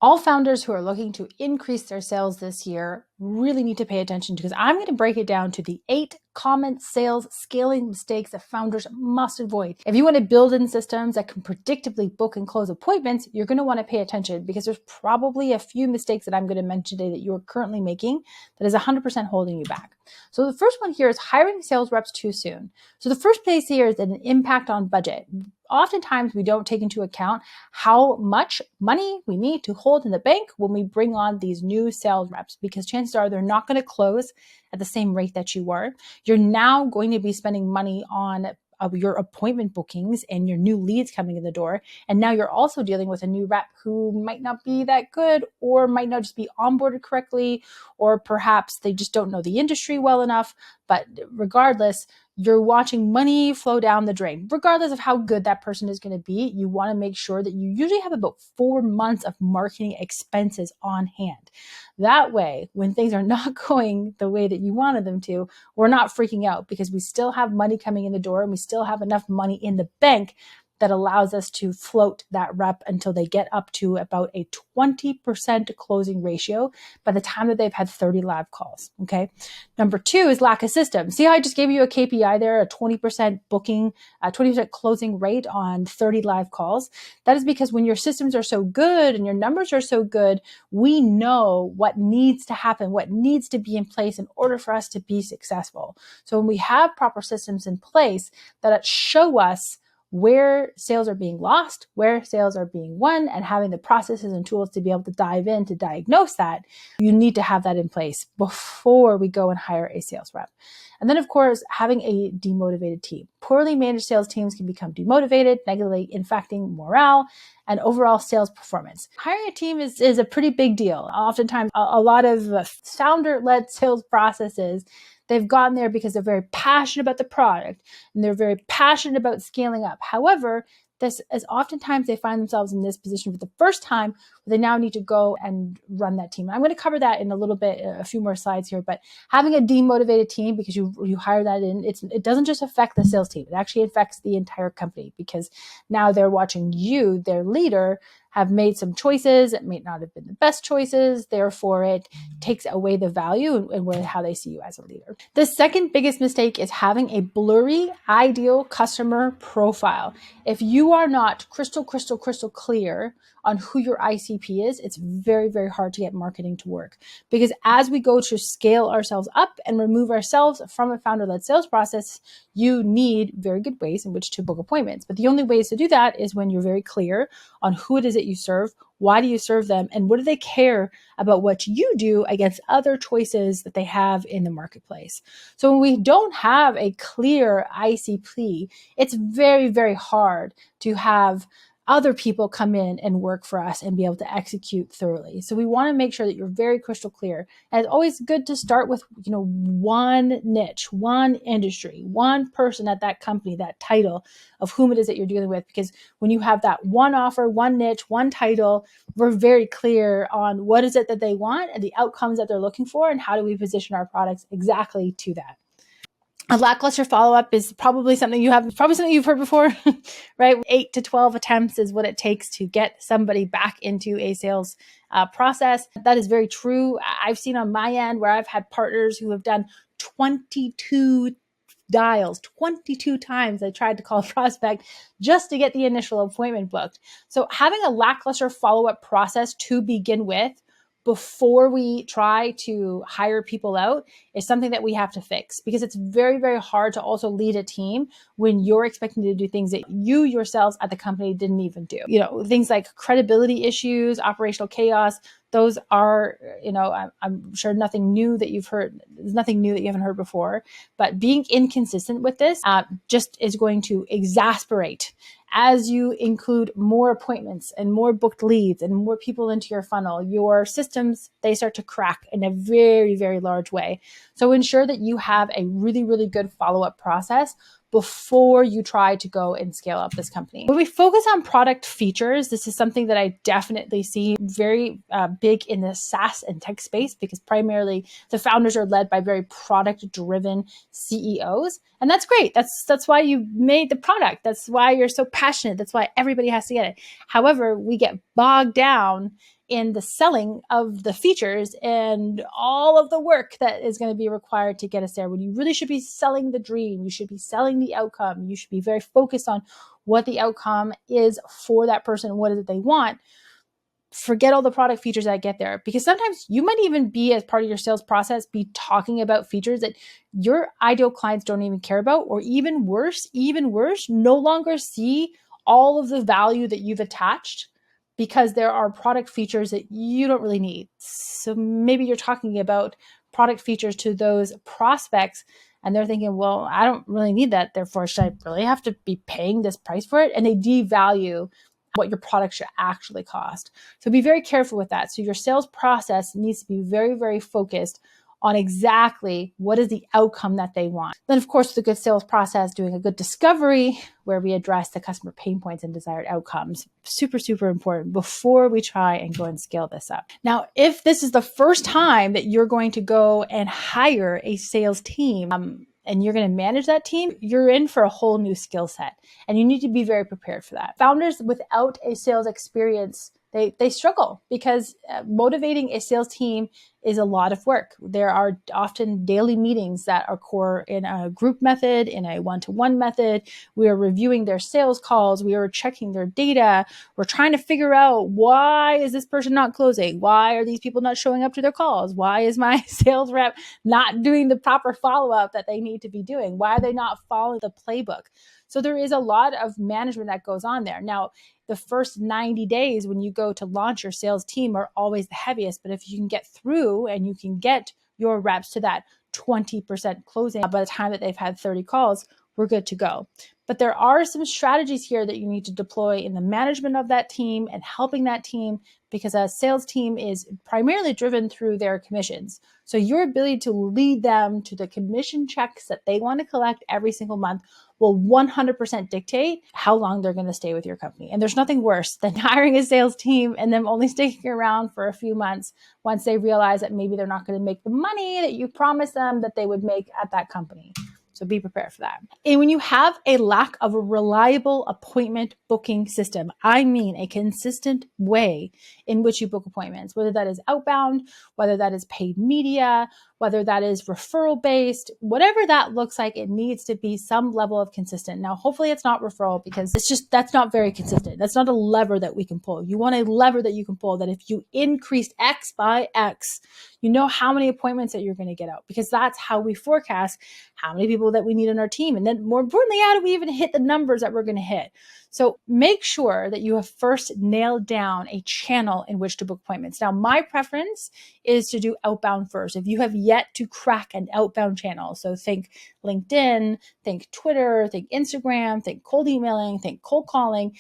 all founders who are looking to increase their sales this year really need to pay attention to, because I'm going to break it down to the 8 common sales scaling mistakes that founders must avoid. If you want to build in systems that can predictably book and close appointments, you're going to want to pay attention, because there's probably a few mistakes that I'm going to mention today that you're currently making that is 100% holding you back. So the first one here is hiring sales reps too soon. So the first place here is an impact on budget. Oftentimes we don't take into account how much money we need to hold in the bank when we bring on these new sales reps, because chances are they're not going to close at the same rate that you were. You're now going to be spending money on your appointment bookings and your new leads coming in the door. And now you're also dealing with a new rep who might not be that good, or might not just be onboarded correctly, or perhaps they just don't know the industry well enough. But regardless, you're watching money flow down the drain. Regardless of how good that person is going to be, you want to make sure that you usually have about 4 months of marketing expenses on hand. That way, when things are not going the way that you wanted them to, we're not freaking out, because we still have money coming in the door and we still have enough money in the bank that allows us to float that rep until they get up to about a 20% closing ratio by the time that they've had 30 live calls. Okay. Number 2 is lack of system. See how I just gave you a KPI there, a 20% booking, a 20% closing rate on 30 live calls. That is because when your systems are so good and your numbers are so good, we know what needs to happen, what needs to be in place in order for us to be successful. So when we have proper systems in place that show us where sales are being lost, where sales are being won, and having the processes and tools to be able to dive in to diagnose that, you need to have that in place before we go and hire a sales rep. And then, of course, having a demotivated team. Poorly managed sales teams can become demotivated, negatively affecting morale and overall sales performance. Hiring a team is a pretty big deal. Oftentimes, a lot of founder-led sales processes, they've gotten there because they're very passionate about the product and they're very passionate about scaling up. However, this is oftentimes they find themselves in this position for the first time where they now need to go and run that team. I'm going to cover that in a little bit, a few more slides here, but having a demotivated team, because you hire that in, it doesn't just affect the sales team. It actually affects the entire company, because now they're watching you, their leader, have made some choices. It may not have been the best choices. Therefore, it takes away the value and how they see you as a leader. The second biggest mistake is having a blurry, ideal customer profile. If you are not crystal clear on who your ICP is, it's very, very hard to get marketing to work. Because as we go to scale ourselves up and remove ourselves from a founder-led sales process, you need very good ways in which to book appointments. But the only ways to do that is when you're very clear on who it is that you serve, why do you serve them, and what do they care about what you do against other choices that they have in the marketplace. So when we don't have a clear ICP, it's very, very hard to have other people come in and work for us and be able to execute thoroughly. So we want to make sure that you're very crystal clear. And it's always good to start with, one niche, one industry, one person at that company, that title of whom it is that you're dealing with. Because when you have that one offer, one niche, one title, we're very clear on what is it that they want and the outcomes that they're looking for, and how do we position our products exactly to that. A lackluster follow-up is probably something you've heard before, right? 8 to 12 attempts is what it takes to get somebody back into a sales process. That is very true. I've seen on my end where I've had partners who have done 22 dials, 22 times I tried to call a prospect just to get the initial appointment booked. So having a lackluster follow-up process to begin with before we try to hire people out is something that we have to fix, because it's very, very hard to also lead a team when you're expecting to do things that you yourselves at the company didn't even do. Things like credibility issues, operational chaos, those are, I'm sure nothing new that you've heard. There's nothing new that you haven't heard before, but being inconsistent with this just is going to exasperate as you include more appointments and more booked leads and more people into your funnel. Your systems, they start to crack in a very, very large way. So ensure that you have a really, really good follow-up process before you try to go and scale up this company. When we focus on product features, this is something that I definitely see very big in the SaaS and tech space, because primarily the founders are led by very product-driven CEOs. And that's great. That's why you made the product. That's why you're so passionate. That's why everybody has to get it. However, we get bogged down in the selling of the features and all of the work that is going to be required to get us there, when you really should be selling the dream. You should be selling the outcome. You should be very focused on what the outcome is for that person, what is it they want. Forget all the product features that get there, because sometimes you might even be, as part of your sales process, be talking about features that your ideal clients don't even care about, or even worse, no longer see all of the value that you've attached because there are product features that you don't really need. So maybe you're talking about product features to those prospects and they're thinking, well, I don't really need that. Therefore, should I really have to be paying this price for it? And they devalue what your product should actually cost. So be very careful with that. So your sales process needs to be very, very focused on exactly what is the outcome that they want. Then, of course, the good sales process, doing a good discovery where we address the customer pain points and desired outcomes. Super, super important before we try and go and scale this up. Now, if this is the first time that you're going to go and hire a sales team, and you're going to manage that team, you're in for a whole new skill set. And you need to be very prepared for that. Founders without a sales experience, they struggle, because motivating a sales team is a lot of work. There are often daily meetings that occur in a group method, in a one-to-one method. We are reviewing their sales calls. We are checking their data. We're trying to figure out, why is this person not closing? Why are these people not showing up to their calls? Why is my sales rep not doing the proper follow-up that they need to be doing? Why are they not following the playbook? So there is a lot of management that goes on there. Now, the first 90 days when you go to launch your sales team are always the heaviest. But if you can get through and you can get your reps to that 20% closing by the time that they've had 30 calls, we're good to go. But there are some strategies here that you need to deploy in the management of that team and helping that team, because a sales team is primarily driven through their commissions. So your ability to lead them to the commission checks that they want to collect every single month will 100% dictate how long they're going to stay with your company. And there's nothing worse than hiring a sales team and them only sticking around for a few months once they realize that maybe they're not going to make the money that you promised them that they would make at that company. So be prepared for that. And when you have a lack of a reliable appointment booking system, I mean a consistent way in which you book appointments, whether that is outbound, whether that is paid media, whether that is referral based, whatever that looks like, it needs to be some level of consistent. Now, hopefully it's not referral, because that's not very consistent. That's not a lever that we can pull. You want a lever that you can pull, that if you increased X by X, you know how many appointments that you're going to get out, because that's how we forecast how many people that we need on our team. And then more importantly, how do we even hit the numbers that we're going to hit? So make sure that you have first nailed down a channel in which to book appointments. Now, my preference is to do outbound first. If you have yet to crack an outbound channel, so think LinkedIn, think Twitter, think Instagram, think cold emailing, think cold calling.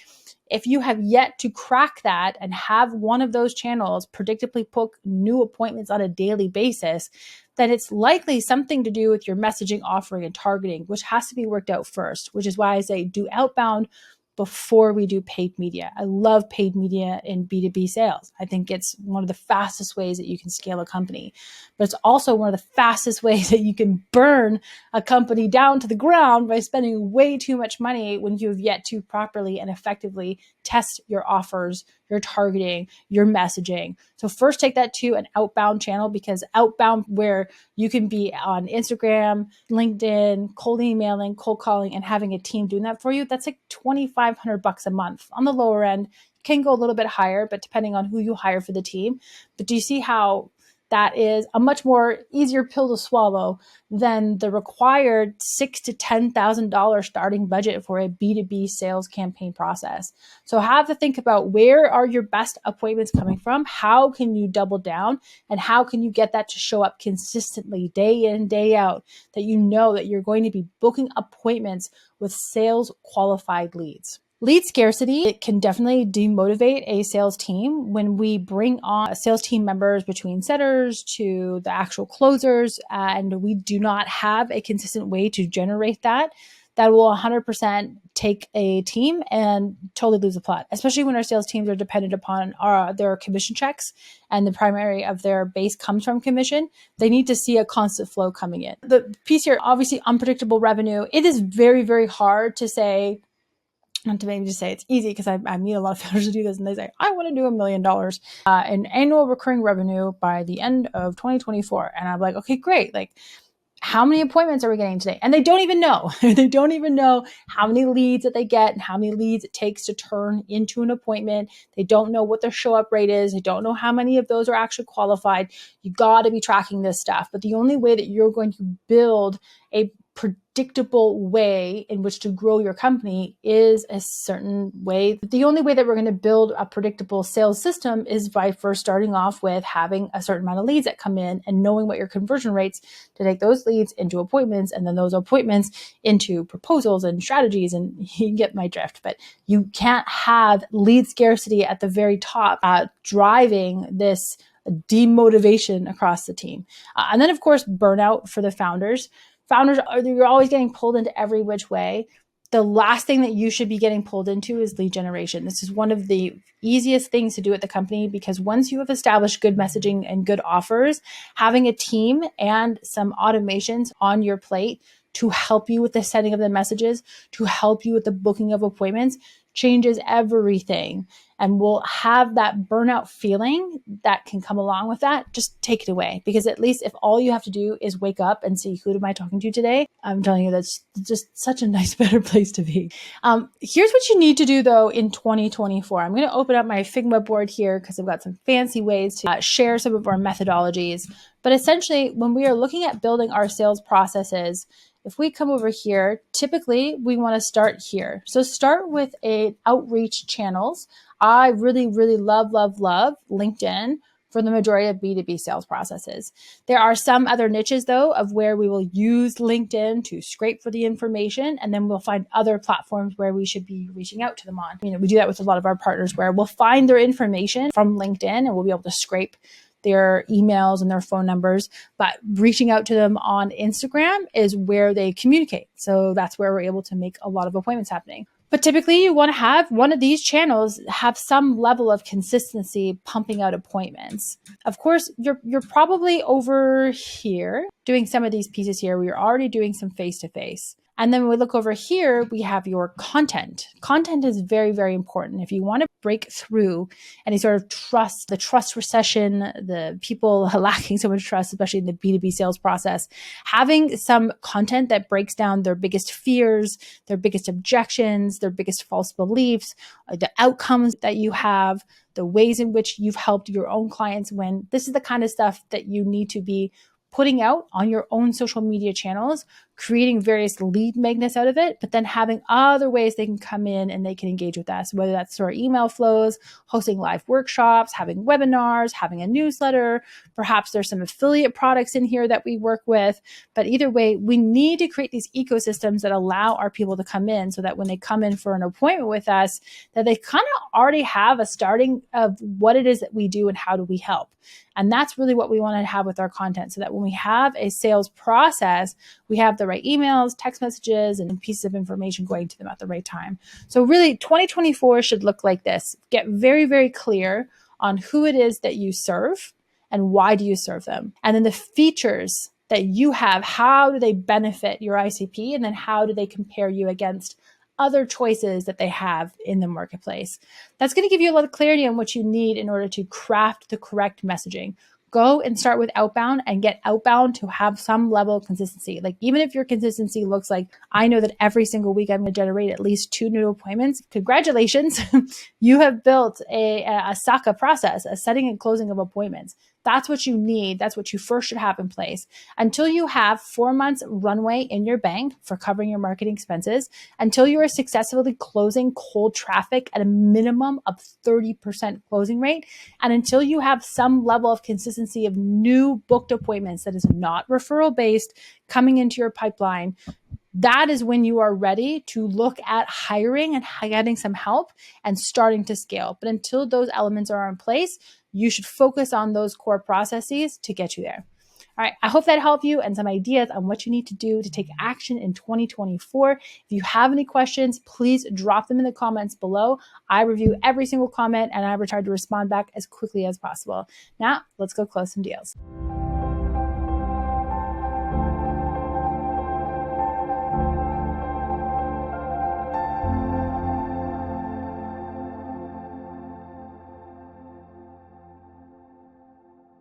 If you have yet to crack that and have one of those channels predictably book new appointments on a daily basis, then it's likely something to do with your messaging, offering, and targeting, which has to be worked out first, which is why I say do outbound before we do paid media. I love paid media in B2B sales. I think it's one of the fastest ways that you can scale a company, but it's also one of the fastest ways that you can burn a company down to the ground by spending way too much money when you have yet to properly and effectively test your offers, your targeting, your messaging. So first take that to an outbound channel, because outbound, where you can be on Instagram, LinkedIn, cold emailing, cold calling, and having a team doing that for you, that's like $2,500 a month. On the lower end, can go a little bit higher, but depending on who you hire for the team. But do you see how that is a much more easier pill to swallow than the required $6,000 to $10,000 starting budget for a B2B sales campaign process? So have to think about, where are your best appointments coming from? How can you double down? And how can you get that to show up consistently day in, day out, that you know that you're going to be booking appointments with sales qualified leads? Lead scarcity, it can definitely demotivate a sales team when we bring on sales team members between setters to the actual closers, and we do not have a consistent way to generate that. That will 100% take a team and totally lose the plot, especially when our sales teams are dependent upon their commission checks and the primary of their base comes from commission. They need to see a constant flow coming in. The piece here, obviously unpredictable revenue. It is very, very hard to say, not to maybe just say it's easy, because I meet a lot of founders to do this, and they say, I want to do $1 million in annual recurring revenue by the end of 2024. And I'm like, okay, great. Like, how many appointments are we getting today? And they don't even know. They don't even know how many leads that they get and how many leads it takes to turn into an appointment. They don't know what their show up rate is. They don't know how many of those are actually qualified. You got to be tracking this stuff. But the only way that you're going to build a predictable way in which to grow your company is a certain way. The only way that we're going to build a predictable sales system is by first starting off with having a certain amount of leads that come in and knowing what your conversion rates to take those leads into appointments, and then those appointments into proposals and strategies. And you get my drift, but you can't have lead scarcity at the very top driving this demotivation across the team. And then, of course, burnout for the founders. You're always getting pulled into every which way. The last thing that you should be getting pulled into is lead generation. This is one of the easiest things to do at the company, because once you have established good messaging and good offers, having a team and some automations on your plate to help you with the sending of the messages, to help you with the booking of appointments, changes everything. And will have that burnout feeling that can come along with that. Just take it away, because at least if all you have to do is wake up and see, who am I talking to today? I'm telling you, that's just such a nice, better place to be. Here's what you need to do though in 2024. I'm going to open up my Figma board here, because I've got some fancy ways to share some of our methodologies. But essentially, when we are looking at building our sales processes, if we come over here, typically we want to start here. So start with outreach channels. I really, really love LinkedIn for the majority of B2B sales processes. There are some other niches though of where we will use LinkedIn to scrape for the information, and then we'll find other platforms where we should be reaching out to them on. We do that with a lot of our partners, where we'll find their information from LinkedIn and we'll be able to scrape their emails and their phone numbers, but reaching out to them on Instagram is where they communicate. So that's where we're able to make a lot of appointments happening. But typically you want to have one of these channels have some level of consistency pumping out appointments. Of course, you're probably over here doing some of these pieces here. We are already doing some face-to-face. And then when we look over here, we have your content. Content is very, very important. If you want to break through any sort of trust, the trust recession, the people lacking so much trust, especially in the B2B sales process, having some content that breaks down their biggest fears, their biggest objections, their biggest false beliefs, the outcomes that you have, the ways in which you've helped your own clients win. This is the kind of stuff that you need to be putting out on your own social media channels, creating various lead magnets out of it, but then having other ways they can come in and they can engage with us, whether that's through our email flows, hosting live workshops, having webinars, having a newsletter. Perhaps there's some affiliate products in here that we work with. But either way, we need to create these ecosystems that allow our people to come in, so that when they come in for an appointment with us, that they kind of already have a starting of what it is that we do and how do we help. And that's really what we want to have with our content, so that when we have a sales process, we have the right emails, text messages, and pieces of information going to them at the right time. So really 2024 should look like this. Get very, very clear on who it is that you serve and why do you serve them. And then the features that you have, how do they benefit your ICP? And then how do they compare you against other choices that they have in the marketplace? That's going to give you a lot of clarity on what you need in order to craft the correct messaging. Go and start with outbound and get outbound to have some level of consistency. Like, even if your consistency looks like, I know that every single week I'm going to generate at least 2 new appointments, congratulations. You have built a SACA process, a setting and closing of appointments. That's what you need. That's what you first should have in place. Until you have 4 months runway in your bank for covering your marketing expenses, until you are successfully closing cold traffic at a minimum of 30% closing rate, and until you have some level of consistency of new booked appointments that is not referral based coming into your pipeline, that is when you are ready to look at hiring and getting some help and starting to scale. But until those elements are in place, you should focus on those core processes to get you there. All right, I hope that helped you and some ideas on what you need to do to take action in 2024. If you have any questions, please drop them in the comments below. I review every single comment and I will try to respond back as quickly as possible. Now, let's go close some deals.